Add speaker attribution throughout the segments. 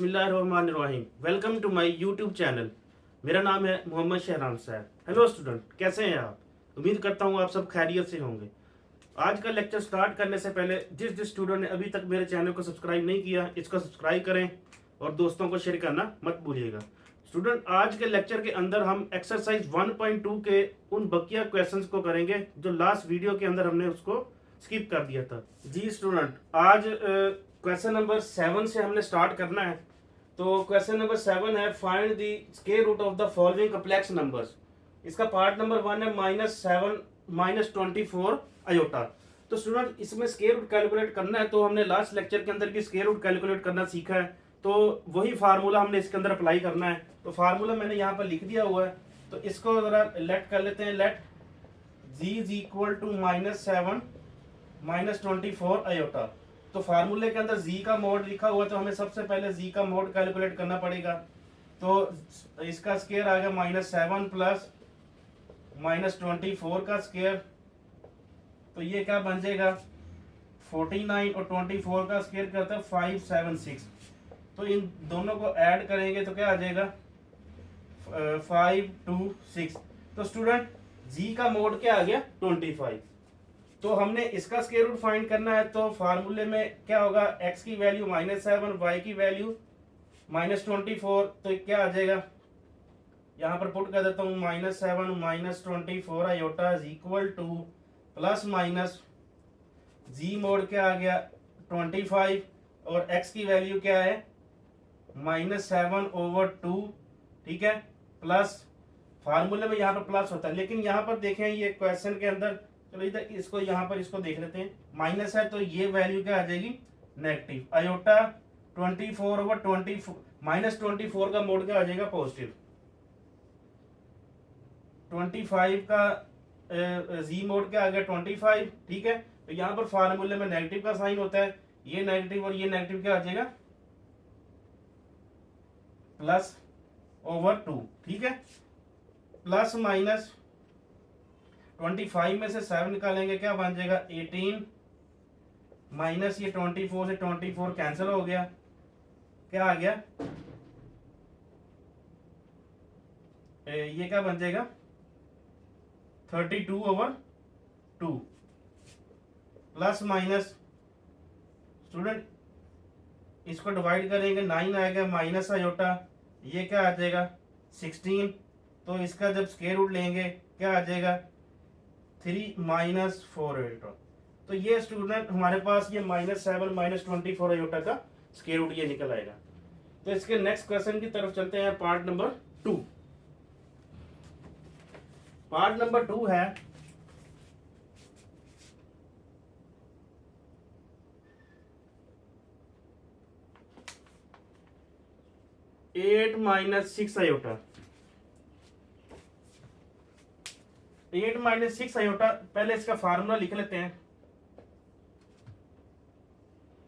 Speaker 1: बिस्मिल्लाहिर्रहमानिर्रहीम। Welcome to my YouTube channel. मेरा नाम है मोहम्मद शहराम साहब। हेलो स्टूडेंट, कैसे हैं आप? उम्मीद करता हूँ आप सब खैरियत से होंगे। आज का लेक्चर स्टार्ट करने से पहले जिस जिस स्टूडेंट ने अभी तक मेरे चैनल को सब्सक्राइब नहीं किया, इसको सब्सक्राइब करें और दोस्तों को शेयर करना मत भूलिएगा। स्टूडेंट, आज के लेक्चर के अंदर हम एक्सरसाइज 1.2 के उन बकिया क्वेश्चंस को करेंगे जो लास्ट वीडियो के अंदर हमने उसको स्किप कर दिया था। जी स्टूडेंट, आज क्वेश्चन नंबर 7 से हमने स्टार्ट करना है। तो क्वेश्चन नंबर 7 है, find the square root of the following complex numbers. इसका पार्ट नंबर 1 है -7 -24 अयोटा। तो स्टूडेंट, इसमें स्क्वायर रूट कैलकुलेट करना है। तो हमने लास्ट लेक्चर के अंदर की स्क्वायर रूट कैलकुलेट करना सीखा है, तो वही फार्मूला हमने इसके अंदर अप्लाई करना है। तो फार्मूला मैंने यहाँ पर लिख दिया हुआ है, तो इसको जरा लेट कर लेते हैं। Let G is equal to -7 -24 iota. तो फार्मूले के अंदर जी का मोड लिखा हुआ है, तो हमें सबसे पहले जी का मोड कैलकुलेट करना पड़ेगा। तो इसका स्क्वायर आ गया -7 प्लस -24 का स्क्वायर, तो ये क्या बन जाएगा 49 और 24 का स्क्वायर करता है 576। तो इन दोनों को ऐड करेंगे तो क्या आ जाएगा 526। तो स्टूडेंट, जी का मोड क्या आ गया 25। तो हमने इसका स्क्वायर रूट फाइंड करना है। तो फार्मूले में क्या होगा, x की वैल्यू -7, y की वैल्यू -24। तो क्या आ जाएगा, यहाँ पर पुट कर देता हूँ -7 -24 iota is equal to plus minus G mod क्या आ गया 25 और x की वैल्यू क्या है -7/2। ठीक है, प्लस फार्मूले में यहाँ पर प्लस होता है, लेकिन यहाँ पर देखें ये क्वेश्चन के अंदर, चलो इधर इसको यहाँ पर इसको देख लेते हैं। माइनस है तो ये वैल्यू क्या आ जाएगी नेगेटिव। अयोटा 24/24 -24 का मोड क्या आ जाएगा पॉजिटिव। 25 का जी मोड क्या आ गया 25। ठीक है, तो यहाँ पर फार्मूले में नेगेटिव का साइन होता है, ये नेगेटिव और ये नेगेटिव क्या आ जाएगा +/2। ठीक है, प्लस माइनस 25 में से 7 निकालेंगे क्या बन जाएगा 18, माइनस ये 24 से 24 कैंसिल हो गया, क्या आ गया ये क्या बन जाएगा 32/2 प्लस माइनस। स्टूडेंट, इसको डिवाइड करेंगे 9 आएगा माइनस अयोटा, ये क्या आ जाएगा 16। तो इसका जब स्क्वायर रूट लेंगे क्या आ जाएगा 3 -4 अयोटा। तो ये स्टूडेंट हमारे पास ये -7 -24 अयोटा का स्क्वायर रूट ये निकल आएगा। तो इसके नेक्स्ट क्वेश्चन की तरफ चलते हैं, पार्ट नंबर 2। पार्ट नंबर 2 है, एट -6 अयोटा। 8 -6 अयोटा, पहले इसका फार्मूला लिख लेते हैं।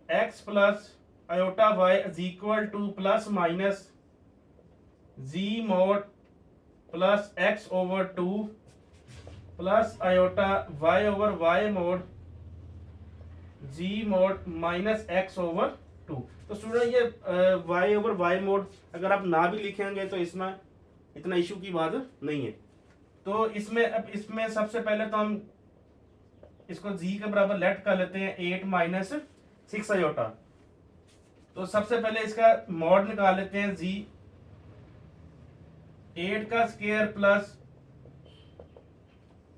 Speaker 1: x plus iota y is equal to plus minus G mod plus x/2 plus iota y/y mod G mod minus x/2। तो स्टूडेंट, ये y/y मोड अगर आप ना भी लिखेंगे तो इसमें इतना इशू की बात नहीं है। तो इसमें सबसे पहले तो हम इसको जी के बराबर लेट कर लेते हैं 8 -6 अयोटा। तो सबसे पहले इसका मॉड निकाल लेते हैं जी, 8 का स्क्वायर प्लस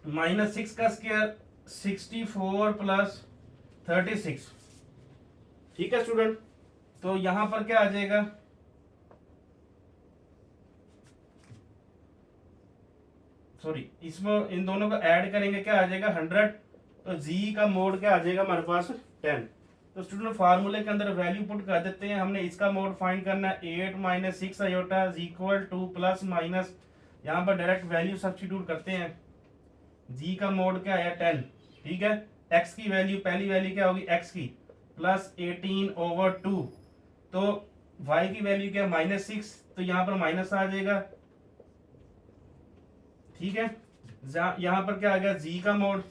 Speaker 1: -6 का स्क्वायर 64 प्लस 36। ठीक है स्टूडेंट, तो यहां पर क्या आ जाएगा सॉरी, इसमें इन दोनों को ऐड करेंगे क्या आ जाएगा 100। तो जी का मोड क्या आ जाएगा हमारे पास 10। तो स्टूडेंट, फार्मूले के अंदर वैल्यू पुट कर देते हैं। हमने इसका मोड फाइंड करना है 8 -6 iota is equal to plus minus, यहाँ पर डायरेक्ट वैल्यू सब्स्टिट्यूट करते हैं। जी का मोड क्या आया 10। ठीक है, एक्स की वैल्यू, पहली वैल्यू क्या होगी एक्स की प्लस 18/2। तो वाई की वैल्यू क्या -6, तो यहाँ पर माइनस आ जाएगा। ठीक है, यहाँ पर क्या आ गया जी का मोड,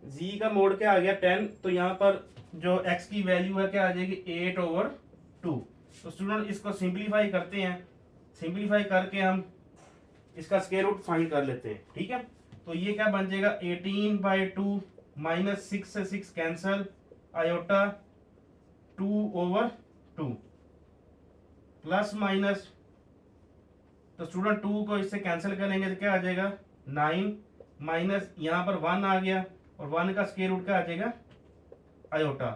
Speaker 1: जी का मोड क्या आ गया 10। तो यहाँ पर जो x की वैल्यू है क्या आ जाएगी 8/2। तो स्टूडेंट इसको सिंप्लीफाई करते हैं, सिंप्लीफाई करके हम इसका स्क्वायर रूट फाइंड कर लेते हैं। ठीक है, तो ये क्या बन जाएगा 18/2 माइनस 6 से 6 कैंसल, आयोटा 2/2 प्लस माइनस, तो स्टूडेंट 2 को इससे कैंसिल करेंगे तो क्या आ जाएगा 9 माइनस यहाँ पर 1 आ गया और 1 का स्क्वायर रूट क्या आ जाएगा आयोटा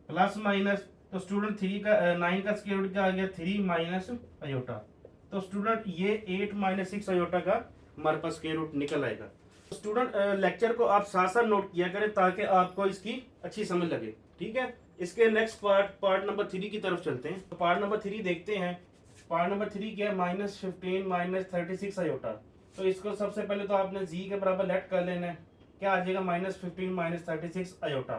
Speaker 1: प्लस माइनस, तो स्टूडेंट 3 का 9 का स्क्वायर रूट क्या आ गया 3 माइनस आयोटा। तो स्टूडेंट ये 8 माइनस 6 आयोटा का हमारे पास स्क्वायर रूट निकल आएगा। तो स्टूडेंट लेक्चर को आप साथ साथ नोट किया करें ताकि आपको इसकी अच्छी समझ लगे। ठीक है, इसके नेक्स्ट पार्ट नंबर 3 की तरफ चलते हैं। तो पार्ट नंबर 3 देखते हैं। पार्ट नंबर 3 क्या है -15 माइनस 36 आयोटा। तो इसको सबसे पहले तो आपने जी के बराबर लेट कर लेना है, क्या आ जाएगा -15 माइनस 36 आयोटा।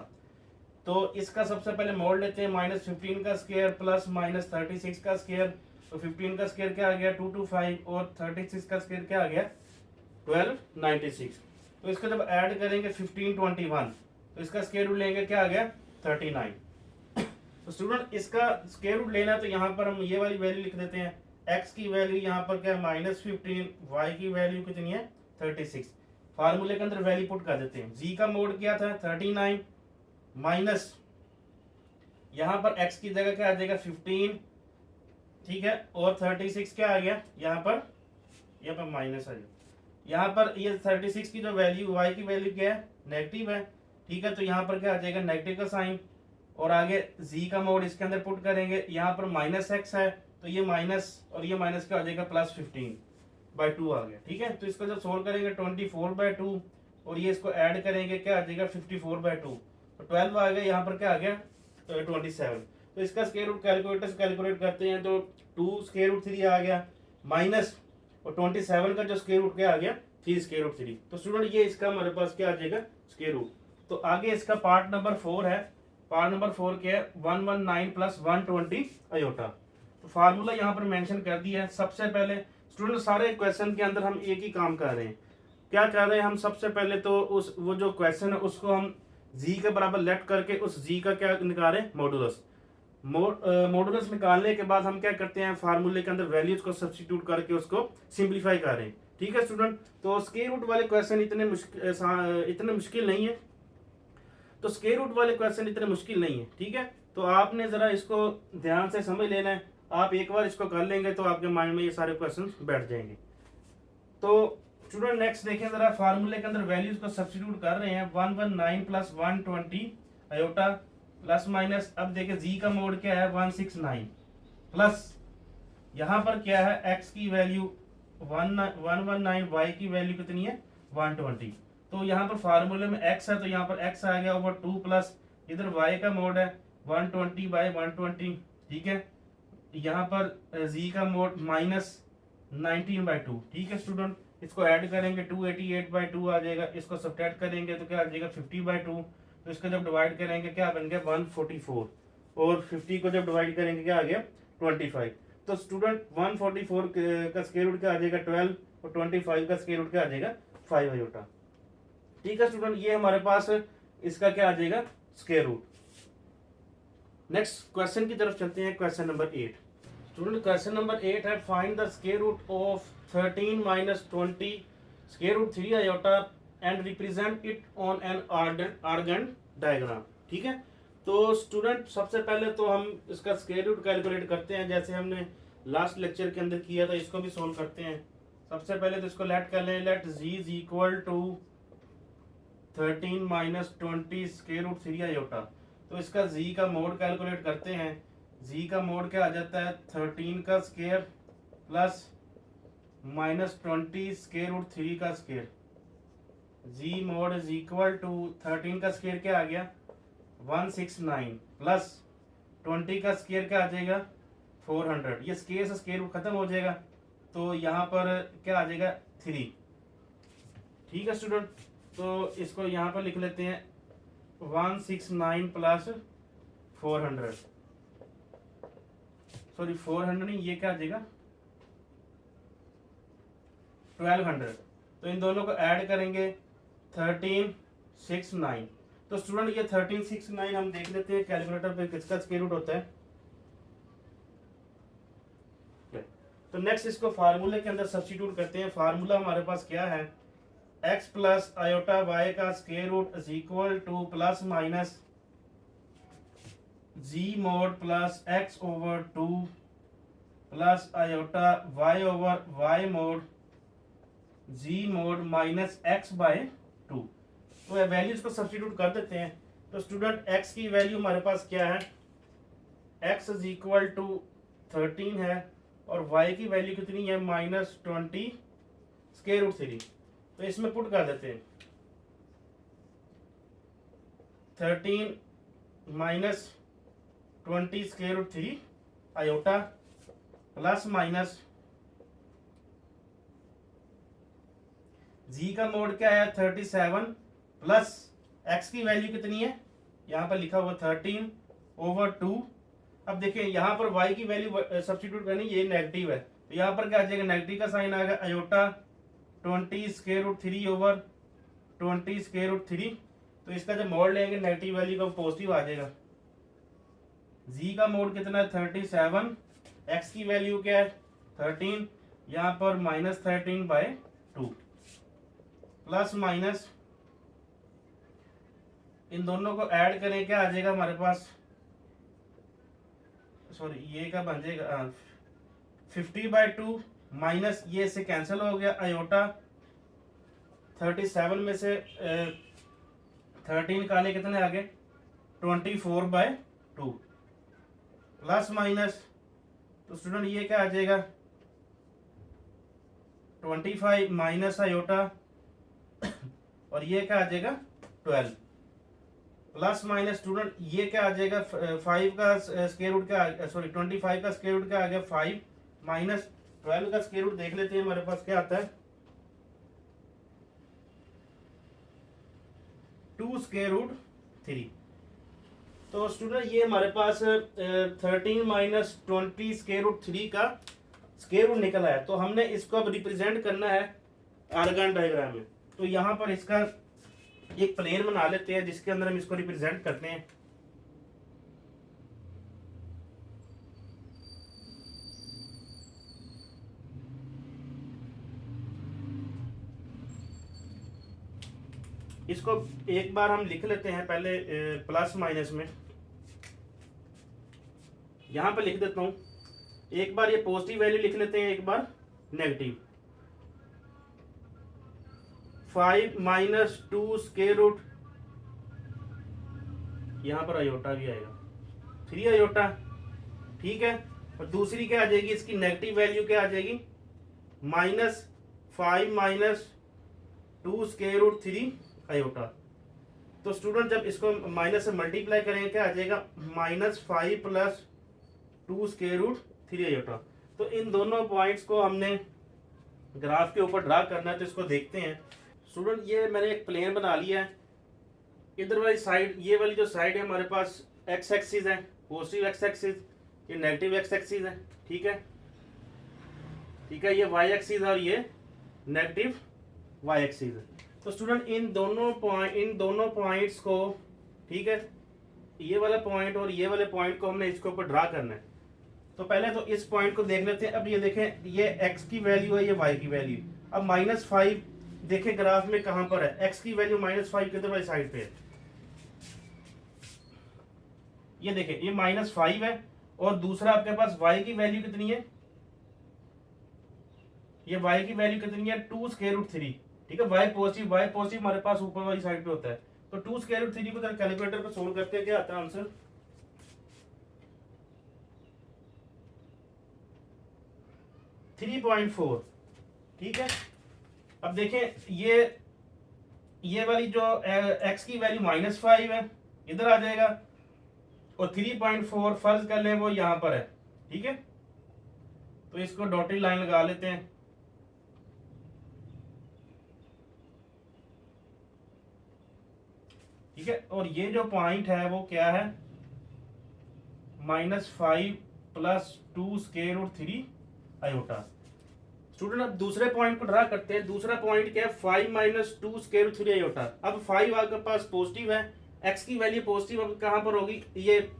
Speaker 1: तो इसका सबसे पहले मोड लेते हैं, -15 का स्क्वायर प्लस -36 का स्क्वायर। तो 15 का स्क्वायर क्या आ गया 225 और 36 का स्क्वायर क्या आ गया 1296। तो इसको जब ऐड करेंगे 1521 तो इसका स्क्वायर रूट लेंगे क्या आ गया 39। तो स्टूडेंट इसका स्क्वायर रूट लेना है तो यहाँ पर हम ये वाली वैल्यू लिख देते हैं, x की वैल्यू यहाँ पर क्या है -15, y की वैल्यू कितनी है 36। फार्मूले के अंदर वैल्यू पुट कर देते हैं। g का मोड क्या था 39 माइनस यहाँ पर x की जगह क्या आ जाएगा 15, ठीक है, और 36 क्या आ गया यहाँ पर माइनस आ गया। यहाँ पर ये 36 की जो वैल्यू y की वैल्यू क्या है नेगेटिव है, ठीक है, तो यहाँ पर क्या आ जाएगा नेगेटिव का साइन, और आगे z का मोड इसके अंदर पुट करेंगे, यहाँ पर -x है तो ये माइनस और ये माइनस क्या आ जाएगा +15/2 आ गया। ठीक है, तो इसको जब सोल्व करेंगे 24/2 और ये इसको ऐड करेंगे क्या आ जाएगा 54/2, तो 12 आ गया, यहाँ पर क्या आ गया 27। तो इसका स्क्वायर रूट कैलकुलेटर से कैलकुलेट करते हैं तो 2 स्क्वायर रूट 3 आ गया माइनस और 27 का जो स्क्वायर रूट क्या आ गया 3 स्क्वायर रूट 3। तो स्टूडेंट ये इसका हमारे पास क्या आ जाएगा स्क्वायर रूट। तो आगे इसका पार्ट नंबर 4 है। पार्ट नंबर 4 क्या है 119 प्लस 120 आयोटा। तो फार्मूला यहाँ पर मेंशन कर दिया है। सबसे पहले स्टूडेंट सारे क्वेश्चन के अंदर हम एक ही काम कर रहे हैं, क्या कर रहे हैं हम, सबसे पहले तो वो जो क्वेश्चन है उसको हम जी के बराबर लेट करके उस जी का क्या निकाल रहे हैं मॉडुलस। मॉडुलस निकालने के बाद हम क्या करते हैं फार्मूले के अंदर वैल्यूज को सब्स्टिट्यूट करके उसको सिंप्लीफाई कर रहे हैं। ठीक है स्टूडेंट, तो स्क्वायर रूट वाले क्वेश्चन इतने मुश्किल नहीं है, तो स्क्वायर रूट वाले क्वेश्चन इतने मुश्किल नहीं है। ठीक है, तो आपने जरा इसको ध्यान से समझ लेना है। आप एक बार इसको कर लेंगे तो आपके माइंड में ये सारे क्वेश्चन बैठ जाएंगे। तो स्टूडेंट नेक्स्ट देखें जरा, फार्मूले के अंदर वैल्यूज को सब्स्टिट्यूट कर रहे हैं 119 प्लस 120 आयोटा प्लस माइनस, अब देखें जी का मोड क्या है 169 प्लस यहाँ पर क्या है x की वैल्यू 119, y की वैल्यू कितनी है 120। तो यहाँ पर फार्मूले में x है तो यहाँ पर x आ गया ओवर 2 प्लस इधर y का मोड है 120/120। ठीक है, यहाँ पर z का मोड -19/2। ठीक है स्टूडेंट, इसको ऐड करेंगे 288/2 आ जाएगा, इसको सब्ट्रैक्ट करेंगे तो क्या आ जाएगा 50/2। तो इसको जब डिवाइड करेंगे क्या बन गया 144 और 50 को जब डिवाइड करेंगे क्या आ गया 25। तो स्टूडेंट 144 का स्क्वायर रूट क्या आ जाएगा 12 और 25 का स्क्वायर रूट क्या आ जाएगा 5 आयोटा। ठीक है स्टूडेंट, ये हमारे पास इसका क्या आ जाएगा स्क्वायर रूट। नेक्स्ट क्वेश्चन की तरफ चलते हैं, question number 8। Student question number 8 है find the square root of 13 minus 20 square root 3 iota and represent it on an Argand diagram. ठीक है, तो स्टूडेंट सबसे पहले तो हम इसका स्क्वायर रूट कैलकुलेट करते हैं जैसे हमने लास्ट लेक्चर के अंदर किया था, इसको भी सोल्व करते हैं। सबसे पहले तो इसको लेट कर लें, let z is equal to 13 minus 20 square root 3 iota. तो इसका z का मोड कैलकुलेट करते हैं। z का मोड क्या आ जाता है 13 का स्क्वायर प्लस -20 स्क्वायर रूट 3 का square. z mod is equal to 13 का स्क्वायर क्या आ गया 169 प्लस 20 का स्क्वायर क्या आ जाएगा 400। ये स्क्वायर से स्क्वायर रूट खत्म हो जाएगा तो यहाँ पर क्या आ जाएगा 3। ठीक है स्टूडेंट, तो इसको यहाँ पर लिख लेते हैं 169 प्लस 400, सॉरी 400 नहीं, ये क्या आ जाएगा 1200। तो इन दोनों को ऐड करेंगे 1369। तो स्टूडेंट ये 1369 हम देख लेते हैं कैलकुलेटर पे किसका स्क्वायर रूट होता है। तो नेक्स्ट इसको फार्मूले के अंदर सब्स्टिट्यूट करते हैं। फार्मूला हमारे पास क्या है, x प्लस आयोटा वाई का square root is equal to plus minus G mod plus x over 2 plus iota y over y mod G mod minus x by 2। तो वैल्यूज को सब्स्टिट्यूट कर देते हैं। तो स्टूडेंट x की value हमारे पास क्या है, x इज इक्वल टू 13 है और y की वैल्यू कितनी है, माइनस 20 स्क्वायर रूट 3। तो इसमें पुट कर देते हैं 13 minus 20 square root 3 iota plus minus जी का मोड क्या है 37 प्लस x की वैल्यू कितनी है, यहाँ पर लिखा हुआ 13 ओवर 2। अब देखिए यहाँ पर y की वैल्यू सब्स्टिट्यूट करनी, ये नेगेटिव है तो यहाँ पर क्या आ जाएगा, नेगेटिव का साइन आएगा, iota 20 square root 3 over 20 square root 3। तो इसका जब मोड लेंगे नेगेटिव वैल्यू का पॉजिटिव आ जाएगा। g का मोड कितना है 37, x की वैल्यू क्या है 13, यहाँ पर माइनस 13 बाय 2 प्लस माइनस इन दोनों को ऐड करें क्या आ जाएगा हमारे पास, सॉरी ये का बन जाएगा 50 बाय 2 माइनस ये से कैंसिल हो गया, अयोटा 37 में से 13 निकाले कितने आ गए 24 बाय 2 प्लस माइनस, तो स्टूडेंट ये क्या आ जाएगा 25 माइनस अयोटा और ये क्या आ जाएगा 12 प्लस माइनस स्टूडेंट ये क्या आ जाएगा 5 का स्क्वायर रूट क्या, सॉरी 25 का स्क्वायर रूट क्या आ गया 5 माइनस 12 का स्क्वायर रूट देख लेते हैं हमारे पास क्या आता है 2 स्क्वायर रूट 3। तो स्टूडेंट ये हमारे पास 13 माइनस 20 स्क्वायर रूट 3 का स्क्वायर रूट निकला है। तो हमने इसको अब रिप्रेजेंट करना है आर्गन डायग्राम में। तो यहाँ पर इसका एक प्लेन बना लेते हैं जिसके अंदर हम इसको रिप्रेजेंट करते हैं। इसको एक बार हम लिख लेते हैं पहले प्लस माइनस में, यहां पर लिख देता हूं, एक बार ये पॉजिटिव वैल्यू लिख लेते हैं, एक बार नेगेटिव। 5 माइनस 2 स्क्वायर रूट, यहां पर अयोटा भी आएगा 3 अयोटा, ठीक है। और दूसरी क्या आ जाएगी इसकी नेगेटिव वैल्यू क्या आ जाएगी minus 5 minus 2 square root 3 iota. तो स्टूडेंट जब इसको माइनस से मल्टीप्लाई करेंगे क्या आ जाएगा minus 5 plus 2 square root 3 iota. तो इन दोनों पॉइंट्स को हमने ग्राफ के ऊपर ड्रा करना है। तो इसको देखते हैं स्टूडेंट, ये मैंने एक प्लेन बना लिया है। इधर वाली साइड, ये वाली जो साइड है हमारे पास एक्स एक्सिस है, पॉजिटिव एक्स एक्सिस, ये नेगेटिव एक्स एक्सिस है, ठीक है, ठीक है। ये वाई एक्सिस और ये नेगेटिव वाई एक्सिस है। तो स्टूडेंट इन दोनों पॉइंट्स को, ठीक है, ये वाला पॉइंट और ये वाले पॉइंट को हमने इसके ऊपर ड्रा करना है। तो पहले तो इस पॉइंट को देख लेते हैं। अब ये देखें, ये x की वैल्यू है, ये y की वैल्यू। अब माइनस 5 देखें ग्राफ में कहां पर है, x की वैल्यू माइनस 5 किधर वाली साइड पे है, ये देखें, ये माइनस 5 है। और दूसरा आपके पास y की वैल्यू कितनी है, ये y की वैल्यू कितनी है 2 स्क्वायर रूट 3, ठीक है। y पॉजिटिव हमारे पास ऊपर वाली साइड पे होता है। तो 2 स्क्वायर रूट 3 को जरा कैलकुलेटर पे सोल्व करते हैं, क्या आता है आंसर 3.4, ठीक है। अब देखें ये वाली जो x की वैल्यू माइनस 5 है, इधर आ जाएगा, और 3.4 फर्ज कर लें वो यहां पर है, ठीक है। तो इसको डॉटेड लाइन लगा लेते हैं, ठीक है। और ये जो पॉइंट है वो क्या है minus 5 plus 2 square root 3 iota. Student अब दूसरे पॉइंट को ड्रा करते हैं। दूसरा पॉइंट क्या है 5 माइनस 2 स्क्वायर रूट 3 अयोटा। अब 5 आपके पास पॉजिटिव है, x की वैल्यू पॉजिटिव अब कहां पर होगी, ये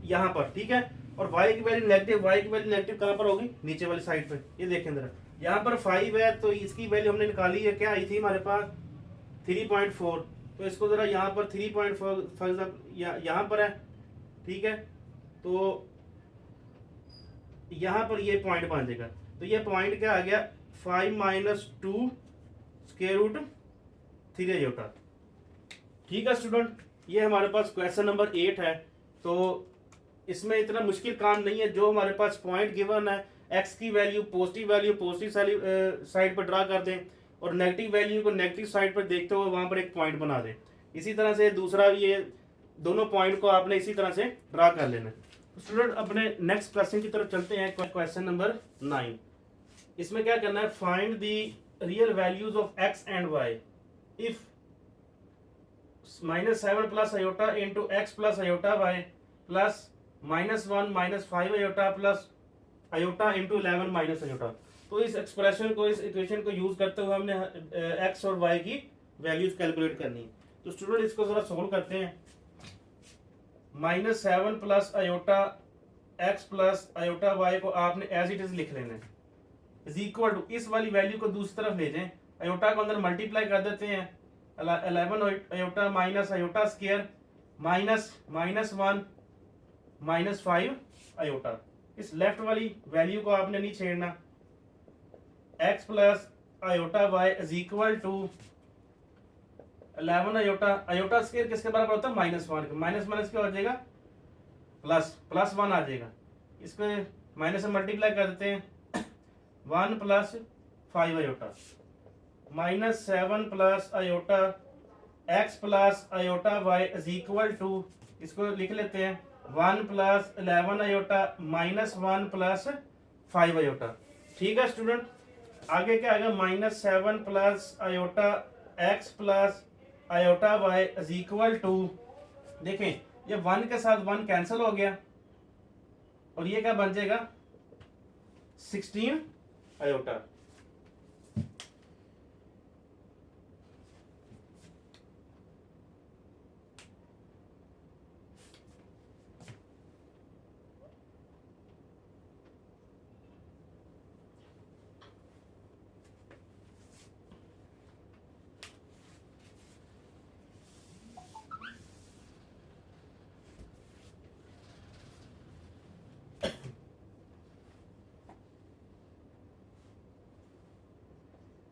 Speaker 1: यहां पर, ठीक है। और y की वैल्यू नेगेटिव, y की वैल्यू नेगेटिव कहाँ पर होगी, नीचे वाली साइड पे। ये देखें जरा, यहाँ पर 5 है तो इसकी वैल्यू हमने निकाली है, क्या आई थी हमारे पास 3.4, तो इसको जरा यहाँ पर 3.4 फॉर एग्जाम्पल यहाँ पर है, ठीक है, तो यहाँ पर ये पॉइंट बन जाएगा। तो ये पॉइंट क्या आ गया, 5 - 2 स्क्वायर रूट 3 आयोटा। ठीक है स्टूडेंट, ये हमारे पास क्वेश्चन नंबर 8 है। तो इसमें इतना मुश्किल काम नहीं है, जो हमारे पास पॉइंट गिवन है, एक्स की वैल्यू पॉजिटिव साइड पर ड्रा कर दें और नेगेटिव वैल्यू को नेगेटिव साइड पर देखते हुए वहां पर एक पॉइंट बना दें। इसी तरह से दूसरा, ये दोनों पॉइंट को आपने इसी तरह से ड्रा कर लेना है। स्टूडेंट अपने नेक्स्ट क्वेश्चन की तरफ चलते हैं, क्वेश्चन नंबर 9। इसमें क्या करना है, find the real values of X and Y if -7 plus iota into X plus iota Y plus -1 - 5 iota plus iota into 11 minus iota. तो इस एक्सप्रेशन को, इस इक्वेशन को यूज करते हुए हमने एक्स और वाई की वैल्यूज कैलकुलेट करनी है। तो स्टूडेंट इसको जरा सोल्व करते हैं। -7 plus iota X plus iota Y को आपने एज इट इज लिख लेना है, इज इक्वल टू, इस वाली वैल्यू को दूसरी तरफ ले जाएं, आयोटा को अंदर मल्टीप्लाई कर देते हैं, 11 iota minus iota square -1 - 5 iota. इस लेफ्ट वाली वैल्यू को आपने नहीं छेड़ना, x plus iota Y is equal to 11 iota square किसके बराबर होता है, -1 के, माइनस क्या हो जाएगा, +1 आ जाएगा। इसको माइनस से मल्टीप्लाई कर देते हैं, 1 + 5 iota -7 plus iota x plus iota y is equal to, इसको लिख लेते हैं 1 + 11 आयोटा -1 + 5 आयोटा। ठीक है स्टूडेंट, आगे क्या आएगा, -7 plus iota x plus iota y is equal to, देखें ये 1 के साथ 1 कैंसिल हो गया और ये क्या बन जाएगा, 16 iota.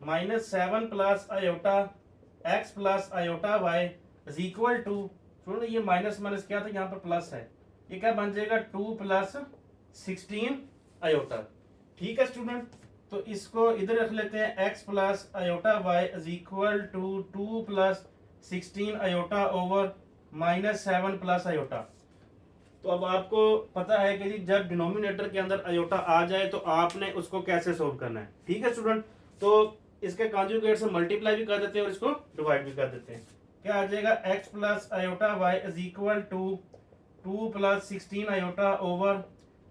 Speaker 1: -7 plus iota x plus iota y is equal to, सुनो ये माइनस माइनस क्या था, यहाँ पर प्लस है, ये क्या बन जाएगा 2 + 16 आयोटा। ठीक है स्टूडेंट, तो इसको इधर रख लेते हैं, x plus iota y is equal to 2 + 16 iota over -7 plus iota. तो अब आपको पता है कि जी जब डिनोमिनेटर के अंदर आयोटा आ जाए तो आपने उसको कैसे सोल्व करना है। ठीक है स्टूडेंट, तो इसके कॉन्जुगेट से मल्टीप्लाई भी कर देते हैं और इसको डिवाइड भी कर देते हैं। क्या आ जाएगा, x plus iota y is equal to 2 + 16 iota over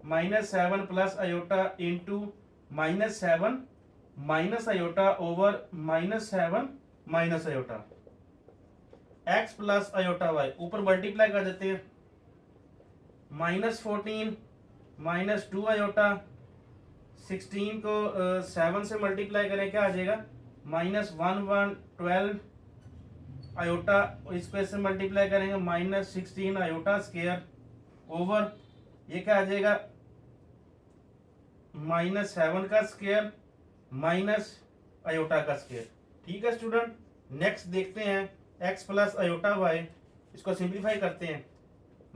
Speaker 1: -7 plus iota into -7 minus iota over -7 minus iota, x plus iota y ऊपर मल्टीप्लाई कर देते हैं, -14 -2 आयोटा, 16 को 7 से मल्टीप्लाई करें, क्या आ जाएगा, -1 12 आयोटा, इसको इससे मल्टीप्लाई करेंगे -16 आयोटा स्क्वायर ओवर, ये क्या आ जाएगा, -7 का स्क्वायर माइनस आयोटा का स्क्वायर। ठीक है स्टूडेंट, नेक्स्ट देखते हैं x प्लस आयोटा y, इसको सिंप्लीफाई करते हैं,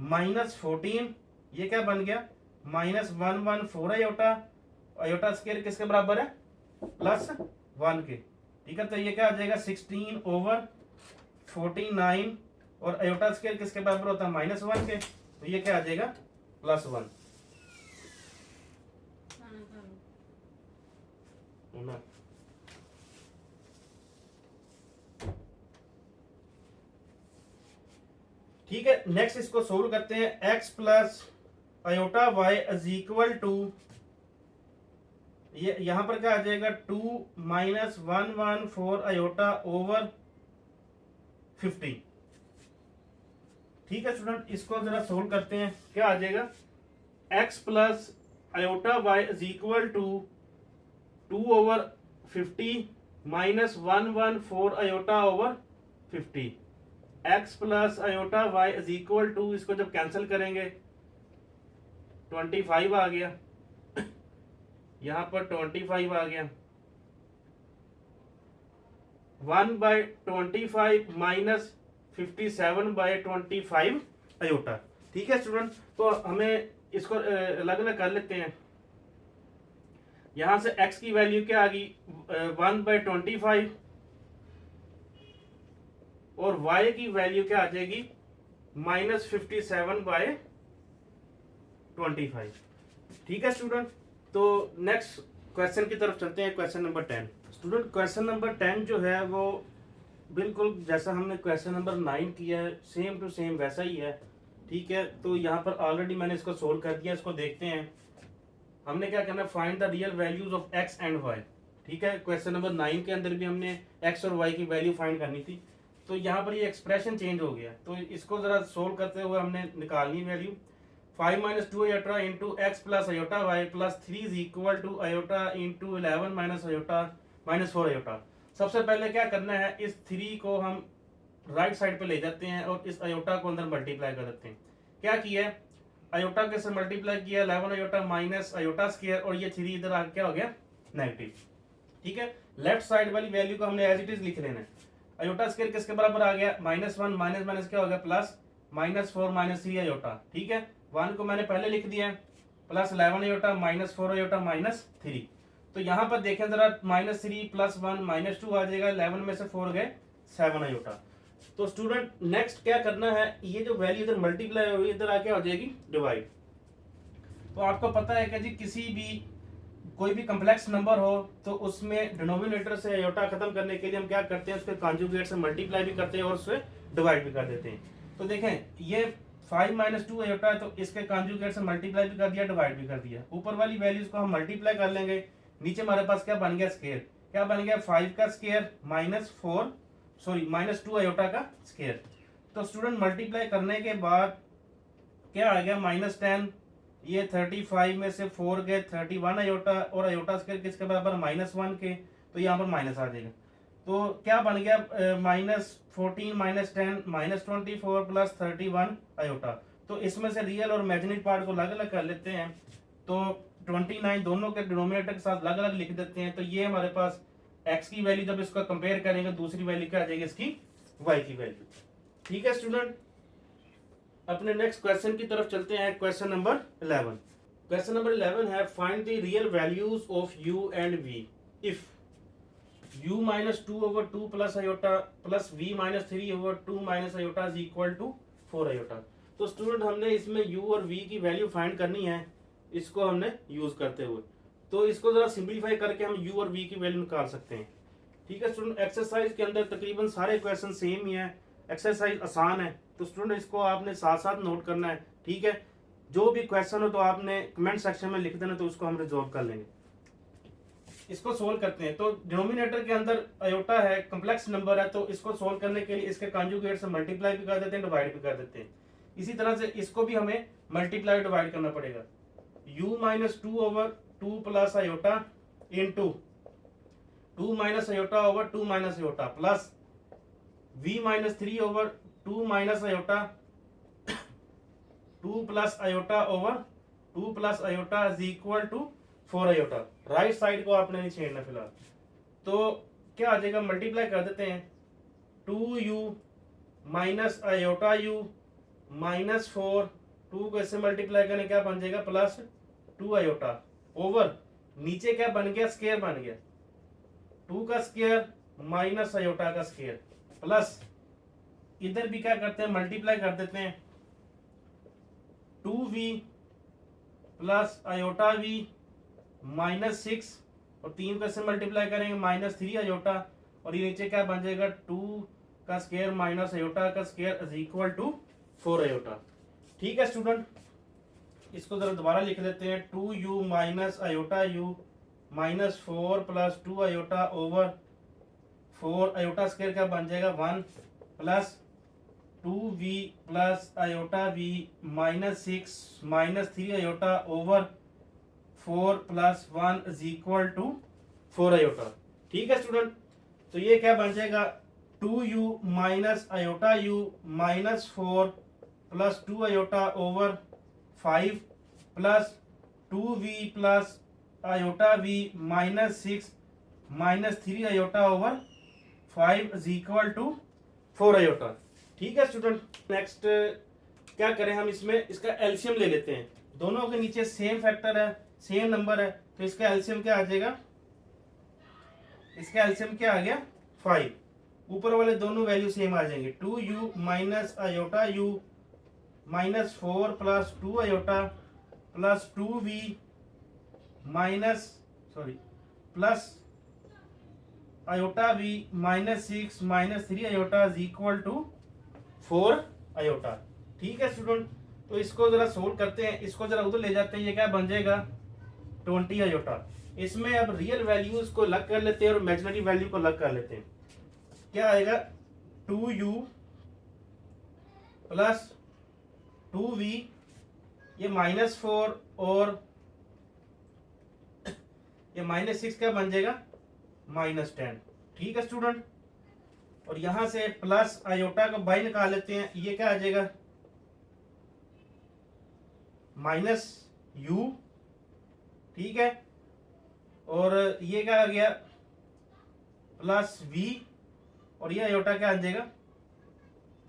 Speaker 1: -14, ये क्या बन गया, -114 आयोटा, आयोटा स्क्वायर किसके बराबर है, +1 के। ठीक है, तो ये क्या आ जाएगा, 16 ओवर 49 और आयोटा स्क्वायर किसके बराबर होता है, -1 के, तो ये क्या आ जाएगा, +1। ठीक है, नेक्स्ट इसको सोल्व करते हैं, x plus iota y is equal to, ये यहां पर क्या आ जाएगा, 2 - 114 आयोटा ओवर 50। ठीक है स्टूडेंट, इसको जरा सोल्व करते हैं, क्या आ जाएगा, X plus iota Y is equal to 2/50 minus 114 iota over 50। X plus iota Y is equal to, इसको जब कैंसिल करेंगे 25 आ गया, यहां पर 25 आ गया, 1/25 माइनस 57/25 आयोटा। ठीक है स्टूडेंट, तो हमें इसको अलग अलग कर लेते हैं। यहां से x की वैल्यू क्या आ गई 1/25 और y की वैल्यू क्या आ जाएगी -57/25। ठीक है स्टूडेंट, तो नेक्स्ट क्वेश्चन की तरफ चलते हैं। Question number 10 student, question number 10 जो है वो बिल्कुल जैसा हमने क्वेश्चन नंबर 9 किया है सेम टू सेम वैसा ही है। ठीक है, तो यहाँ पर ऑलरेडी मैंने इसको सोल्व कर दिया, इसको देखते हैं। हमने क्या करना, find the real values of x and y। ठीक है, क्वेश्चन नंबर 9 के अंदर भी हमने x और y की वैल्यू फाइंड करनी थी, तो यहाँ पर ये एक्सप्रेशन चेंज हो गया, तो इसको जरा सोल्व करते हुए हमने निकालनी value 5 - 2 iota into X plus iota Y plus 3 is equal to iota into 11 minus iota minus 4 iota. सबसे पहले क्या करना है, इस 3 को हम राइट साइड पे ले जाते हैं और इस आयोटा को अंदर मल्टीप्लाई कर देते हैं। क्या किया है, आयोटा के से मल्टीप्लाई किया 11 आयोटा माइनस आयोटा स्क्वायर, और ये 3 इधर आके क्या हो गया नेगेटिव। ठीक है, लेफ्ट साइड वाली वैल्यू को हमने एज इट इज लिख लेना है। आयोटा स्क्वायर किसके बराबर आ गया, -1 माइनस माइनस क्या हो गया प्लस -4 - 3 आयोटा। ठीक है, 1 को मैंने पहले लिख दिया प्लस 11 आयोटा -4 आयोटा -3। तो यहाँ पर देखें जरा, -3 + 1 -2 आ जाएगा, 11 में से 4 गए 7 आयोटा। तो स्टूडेंट नेक्स्ट क्या करना है, ये जो वैल्यू इधर मल्टीप्लाई हुई इधर आके हो जाएगी डिवाइड। तो आपको पता है कि जी किसी भी कोई भी कम्प्लेक्स नंबर हो तो उसमें डिनोमिनेटर से आयोटा खत्म करने के लिए हम क्या करते हैं, उसके कॉन्जुगेट से मल्टीप्लाई भी करते हैं और उससे डिवाइड भी कर देते हैं। तो देखें ये 5 - 2 आयोटा है, तो इसके कॉन्जुगेट से मल्टीप्लाई भी कर दिया, डिवाइड भी कर दिया। ऊपर वाली वैल्यूज को हम मल्टीप्लाई कर लेंगे, नीचे हमारे पास क्या बन गया स्क्वायर, क्या बन गया 5 का स्क्वायर -2 आयोटा का स्क्वायर। तो स्टूडेंट मल्टीप्लाई करने के बाद क्या आ गया -10, ये 35 में से 4 गए 31 आयोटा, और आयोटा स्क्वायर किसके बराबर -1 के, तो यहाँ पर माइनस आ जाएगा। तो क्या बन गया -14 - 10 -24 प्लस 31 आयोटा। तो इसमें से रियल और इमेजिनरी पार्ट को अलग अलग कर लेते हैं, तो 29 दोनों के डिनोमिनेटर के साथ अलग अलग लिख देते हैं। तो ये हमारे पास x की वैल्यू, जब इसको कंपेयर करेंगे दूसरी वैल्यू क्या आ जाएगी इसकी y की वैल्यू। ठीक है स्टूडेंट, अपने नेक्स्ट क्वेश्चन की तरफ चलते हैं। Question number 11। क्वेश्चन नंबर 11 है, find the real values of u and v if u - 2/2 plus iota plus v - 3/2 minus iota is equal to 4 iota. तो स्टूडेंट हमने इसमें u और v की वैल्यू फाइंड करनी है, इसको हमने यूज करते हुए। तो इसको जरा सिंप्लीफाई करके हम u और v की वैल्यू निकाल सकते हैं। ठीक है स्टूडेंट, एक्सरसाइज के अंदर तकरीबन सारे क्वेश्चन सेम ही है, एक्सरसाइज आसान है, तो स्टूडेंट इसको आपने साथ साथ नोट करना है। ठीक है, जो भी क्वेश्चन हो तो आपने कमेंट सेक्शन में लिख देना, तो उसको हम रिजॉल्व कर लेंगे। इसको सोल्व करते हैं, तो डिनोमिनेटर के अंदर आयोटा है, कम्प्लेक्स नंबर है, तो इसको सोल्व करने के लिए इसके कॉन्जुगेट से मल्टीप्लाई भी कर देते हैं, डिवाइड भी कर देते हैं। इसी तरह से इसको भी हमें मल्टीप्लाई डिवाइड करना पड़ेगा। u - 2/2 plus iota into 2 minus iota over 2 minus iota plus v - 3/2 minus iota 2 plus iota over 2 plus iota is equal to 4 iota. Right side को आपने नहीं छेड़ना फिलहाल। तो क्या आ जाएगा, मल्टीप्लाई कर देते हैं, 2u माइनस आयोटा u -4, 2 को इससे मल्टीप्लाई करने क्या बन जाएगा प्लस 2 आयोटा ओवर नीचे क्या बन गया स्क्वायर बन गया 2 का स्क्वायर माइनस आयोटा का स्क्वायर प्लस इधर भी क्या करते हैं मल्टीप्लाई कर देते हैं 2v प्लस आयोटा v -6 और 3 का से मल्टीप्लाई करेंगे -3 आयोटा और ये नीचे क्या बन जाएगा 2 का स्क्वायर माइनस आयोटा का square is equal to 4 iota. ठीक है स्टूडेंट, इसको जरा दोबारा लिख देते हैं 2u minus iota u -4 plus 2 iota over 4 iota square क्या बन जाएगा 1 plus 2v plus iota v minus 6 minus 3 iota over 4 plus 1 is equal to 4 iota. ठीक है स्टूडेंट, तो ये क्या बन जाएगा 2u minus iota u minus 4 plus 2 iota over 5 plus 2v plus iota v minus 6 minus 3 iota over 5 is equal to 4 iota. ठीक है student, next क्या करें हम, इसमें इसका एलसीएम ले लेते हैं। दोनों के नीचे सेम फैक्टर है, सेम नंबर है, तो इसका एलसीएम क्या आ जाएगा, इसका एलसीएम क्या आ गया 5। ऊपर वाले दोनों वैल्यू सेम आ जाएंगे, 2u minus iota u minus 4 plus 2 iota plus 2v minus plus iota v minus 6 minus 3 iota is equal to 4 iota. ठीक है स्टूडेंट, तो इसको जरा सोल्व करते हैं, इसको जरा उधर ले जाते हैं, ये क्या बन जाएगा 20 आयोटा। इसमें अब रियल वैल्यूज को अलग कर लेते हैं और इमेजिनरी वैल्यू को अलग कर लेते हैं। क्या आएगा 2u प्लस 2v, ये माइनस 4 और ये माइनस 6 क्या बन जाएगा माइनस 10। ठीक है स्टूडेंट, और यहां से प्लस आयोटा को बाई निकाल लेते हैं, ये क्या आ जाएगा माइनस u। ठीक है, और ये क्या आ गया प्लस v, और ये आयोटा क्या आ जाएगा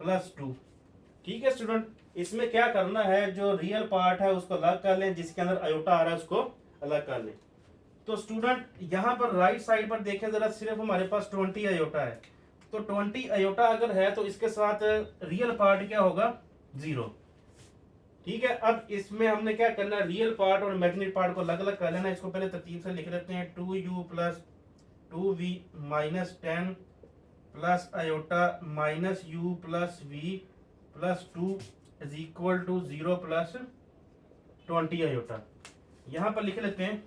Speaker 1: प्लस 2। ठीक है स्टूडेंट, इसमें क्या करना है, जो रियल पार्ट है उसको अलग कर लें, जिसके अंदर आयोटा आ रहा है उसको अलग कर लें। तो स्टूडेंट यहाँ पर राइट साइड पर देखें जरा, सिर्फ हमारे पास 20 आयोटा है, तो 20 आयोटा अगर है तो इसके साथ रियल पार्ट क्या होगा 0। ठीक है, अब इसमें हमने क्या करना है, रियल पार्ट और इमेजिनरी पार्ट को अलग अलग कर लेना। इसको पहले तरतीब से लिख लेते हैं, 2u plus 2v minus 10 plus iota minus u plus v plus 2 is equal to 0 plus 20 iota. यहां पर लिख लेते हैं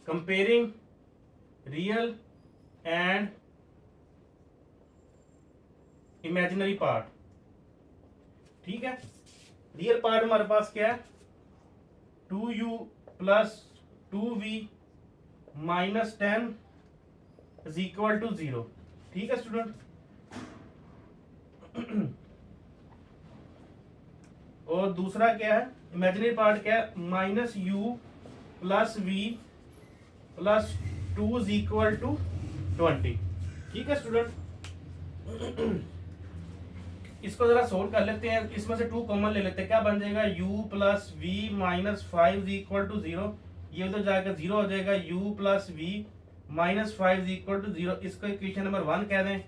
Speaker 1: comparing real and imaginary part. ठीक है, रियल पार्ट हमारे पास क्या है 2u plus 2v minus 10 is equal to 0। ठीक है स्टूडेंट, और दूसरा क्या है इमेजिनरी पार्ट क्या है minus u plus v plus 2 is equal to 20। ठीक है स्टूडेंट, इसको जरा सोल्व कर लेते हैं, इसमें से 2 कॉमन ले लेते हैं, क्या बन जाएगा u plus v minus 5 is equal to 0, ये उधर जाकर 0 हो जाएगा, u plus v minus 5 is equal to 0, इसको इक्वेशन नंबर 1 कह दें,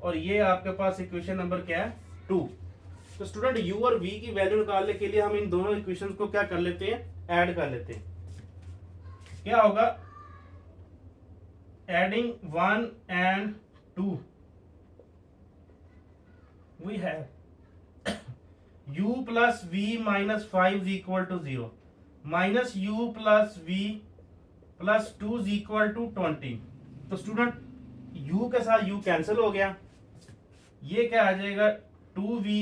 Speaker 1: और ये आपके पास इक्वेशन नंबर क्या है 2। तो स्टूडेंट u और v की वैल्यू निकालने के लिए हम इन दोनों इक्वेशंस को क्या कर लेते हैं, ऐड कर लेते हैं। क्या होगा adding 1 and 2 we have u plus v minus 5 is equal to 0 minus u plus v plus 2 is equal to 20। तो स्टूडेंट u के साथ u कैंसिल हो गया, ये क्या आ जाएगा 2v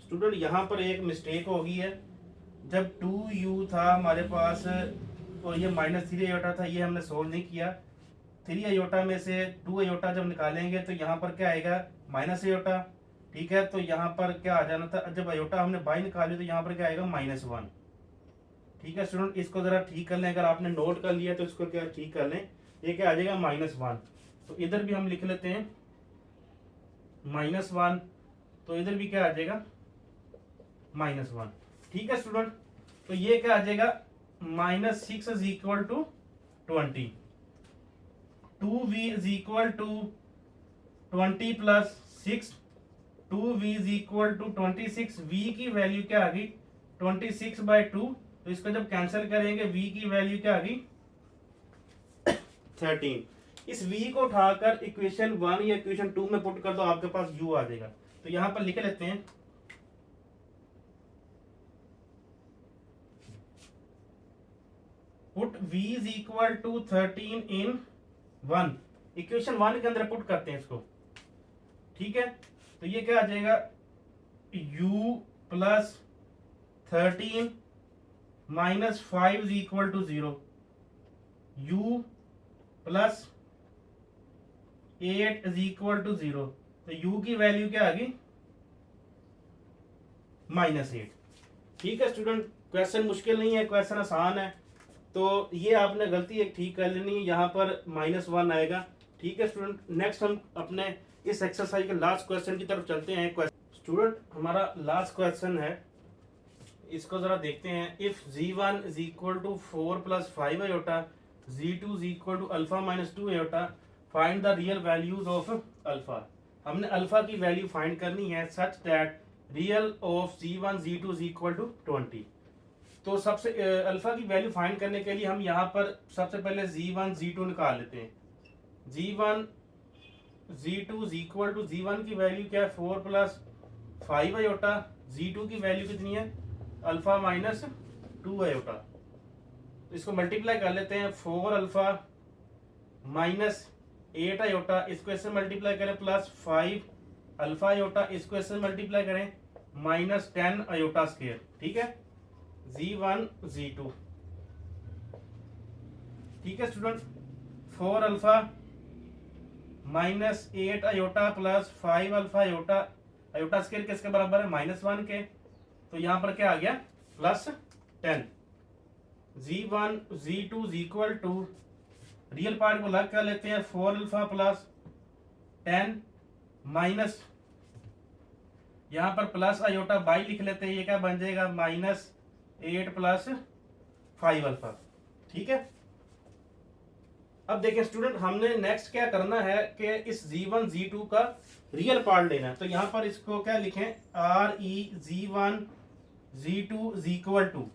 Speaker 1: स्टूडेंट यहाँ पर एक मिस्टेक हो गई है, जब 2u था हमारे पास और ये माइनस 3 आयोटा था, ये हमने सोल्व नहीं किया। 3 आयोटा में से 2 आयोटा जब निकालेंगे तो यहाँ पर क्या आएगा माइनस आयोटा। ठीक है, तो यहाँ पर क्या आ जाना था, जब आयोटा हमने बाई निकाली तो यहाँ पर क्या आएगा -1। ठीक है स्टूडेंट, इसको जरा ठीक कर लें, अगर आपने नोट कर लिया तो इसको क्या ठीक कर लें, ये क्या आ जाएगा -1। तो इधर भी हम लिख लेते हैं -1, तो इधर भी क्या आ जाएगा -1। ठीक है स्टूडेंट, तो ये क्या आ जाएगा -6 is equal to 20, 2v is equal to 20 plus 6, 2v is equal to 26। v की वैल्यू क्या आ गई 26/2, तो इसको जब कैंसिल करेंगे v की वैल्यू क्या आ गई 13। इस v को उठाकर इक्वेशन 1 या इक्वेशन 2 में पुट कर दो, आपके पास u आ जाएगा। तो यहाँ पर लिख लेते हैं put v is equal to 13 in 1, equation 1 के अंदर पुट करते हैं इसको, ठीक है। तो ये क्या आ जाएगा, u plus 13 minus 5 is equal to 0, u plus 8 is equal to 0। तो u की वैल्यू क्या आ गई, -8। ठीक है स्टूडेंट, क्वेश्चन मुश्किल नहीं है, क्वेश्चन आसान है। तो ये आपने गलती एक ठीक कर लेनी है, यहाँ पर -1 आएगा। ठीक है स्टूडेंट, नेक्स्ट हम अपने इस एक्सरसाइज के लास्ट क्वेश्चन की तरफ चलते हैं। स्टूडेंट हमारा लास्ट क्वेश्चन है, इसको जरा देखते हैं। If z1 is equal to 4 plus 5 iota, z2 is equal to alpha minus 2 iota, find the real values of alpha. हमने अल्फा की वैल्यू फाइंड करनी है such that real of z1 z2 is equal to 20। तो सबसे alpha की value find करने के लिए हम यहाँ पर सबसे पहले z1 z2 निकाल लेते हैं। z1 z2 is equal to, z1 की वैल्यू क्या है 4 प्लस 5 आयोटा, z2 की वैल्यू कितनी है अल्फा माइनस 2 आयोटा। तो इसको मल्टीप्लाई कर लेते हैं, 4 अल्फा माइनस 8 आयोटा, इसको ऐसे मल्टीप्लाई करें प्लस 5 अल्फा आयोटा, इसको ऐसे मल्टीप्लाई करें -10 आयोटा स्क्वायर। ठीक है, z1 z2। ठीक है student, 4 alpha minus 8 iota plus 5 alpha iota, iota square किसके बराबर है -1 के। तो यहां पर क्या आ गया +10। z1 z2 is equal to, real part को अलग कर लेते हैं, 4 अल्फा प्लस 10 माइनस, यहां पर प्लस आयोटा बाई लिख लेते हैं, ये क्या बन जाएगा -8 प्लस 5 अल्फा। ठीक है, अब देखिए स्टूडेंट, हमने नेक्स्ट क्या करना है कि इस z1 z2 का रियल पार्ट लेना है। तो यहां पर इसको क्या लिखें, z1 z2 is equal to,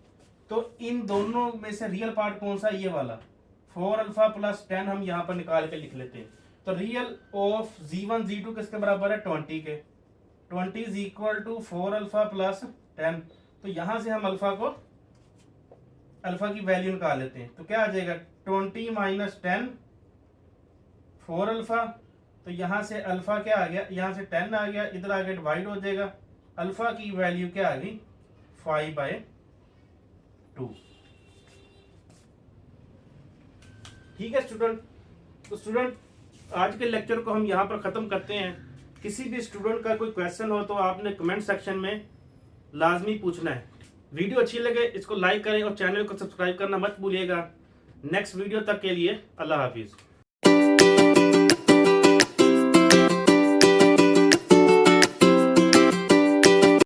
Speaker 1: तो इन दोनों में से रियल पार्ट कौन सा, ये वाला 4 अल्फा प्लस 10 हम यहां पर निकाल के लिख लेते हैं। तो रियल ऑफ z1 z2 किसके बराबर है 20 के, 20 is equal to 4 alpha plus 10। तो यहां से हम अल्फा की वैल्यू निकाल लेते हैं। तो क्या आ जाएगा 20 माइनस 10 4 अल्फा। तो यहां से अल्फा क्या आ गया, यहां से 10 आ गया, इधर आगे डिवाइड हो जाएगा, अल्फा की वैल्यू क्या आ गई 5/2। ठीक है स्टूडेंट, तो स्टूडेंट आज के लेक्चर को हम यहाँ पर ख़त्म करते हैं। किसी भी स्टूडेंट का कोई क्वेश्चन हो तो आपने कमेंट सेक्शन में लाजमी पूछना है। वीडियो अच्छी लगे इसको लाइक करें और चैनल को सब्सक्राइब करना मत भूलिएगा। नेक्स्ट वीडियो तक के लिए अल्लाह हाफिज़।